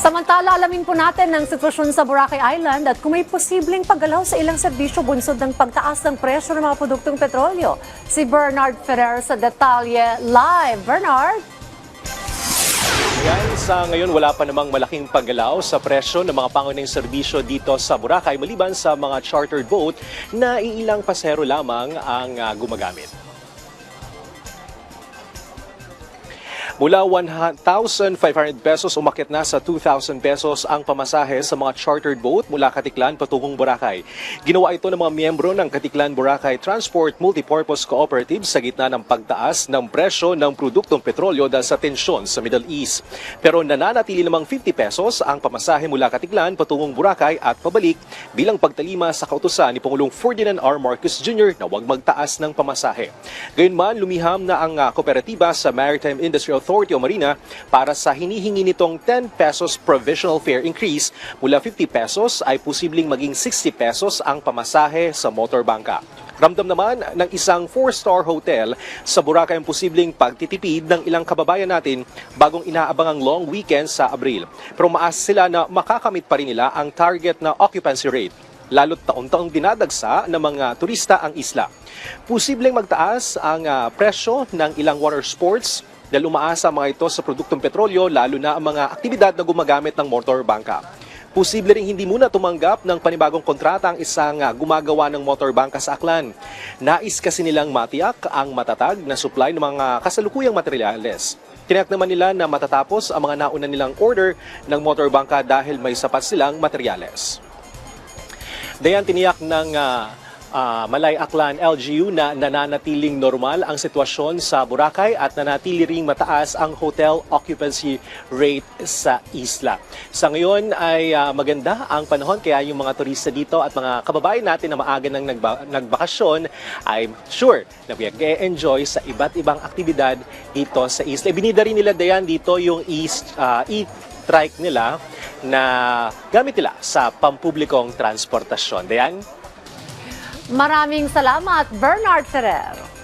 Samantala, alamin po natin ang sitwasyon sa Boracay Island at kung may posibleng paggalaw sa ilang serbisyo bunsod ng pagtaas ng presyo ng mga produktong petrolyo. Si Bernard Ferrer sa detalye live. Bernard? Yan, sa ngayon wala pa namang malaking paggalaw sa presyo ng mga pangunahing serbisyo dito sa Boracay maliban sa mga chartered boat na iilang pasahero lamang ang gumagamit. Mula 1,500 pesos umakyat na sa 2,000 pesos ang pamasahe sa mga chartered boat mula Katiklan patungong Boracay. Ginawa ito ng mga miyembro ng Katiklan Boracay Transport Multipurpose Cooperative sa gitna ng pagtaas ng presyo ng produktong petrolyo dahil sa tensyon sa Middle East. Pero nananatili namang 50 pesos ang pamasahe mula Katiklan patungong Boracay at pabalik bilang pagtalima sa kautusan ni Pangulong Ferdinand R. Marcos Jr. na huwag magtaas ng pamasahe. Gayunman, lumiham na ang kooperatiba sa Maritime Industry Authority o Marina para sa hinihingi nitong 10 pesos provisional fare increase mula 50 pesos ay posibleng maging 60 pesos ang pamasahe sa motorbangka. Ramdam naman ng isang 4-star hotel sa Boracay ang posibleng pagtitipid ng ilang kababayan natin bagong inaabang ang long weekend sa Abril. Pero maas sila na makakamit pa rin nila ang target na occupancy rate, lalo't taon-taong dinadagsa ng mga turista ang isla. Posibleng magtaas ang presyo ng ilang water sports dahil umaasa mga ito sa produktong petrolyo lalo na ang mga aktibidad na gumagamit ng motorbangka. Posible rin hindi muna tumanggap ng panibagong kontrata ang isang gumagawa ng motorbangka sa Aklan. Nais kasi nilang matiyak ang matatag na supply ng mga kasalukuyang materyales. Tiniyak naman nila na matatapos ang mga nauna nilang order ng motorbangka dahil may sapat silang materyales. Dayan, tiniyak ng Malay Aklan LGU na nananatiling normal ang sitwasyon sa Boracay at nanatili ring mataas ang hotel occupancy rate sa isla. Sa ngayon ay maganda ang panahon kaya yung mga turista dito at mga kababayan natin na maaga nang nagbakasyon ay sure na mag-enjoy sa iba't ibang aktibidad dito sa isla. Ibinida rin nila Dayan dito yung e-trike nila na gamit nila sa pampublikong transportasyon. Dayan? Maraming salamat, Bernard Ferrer.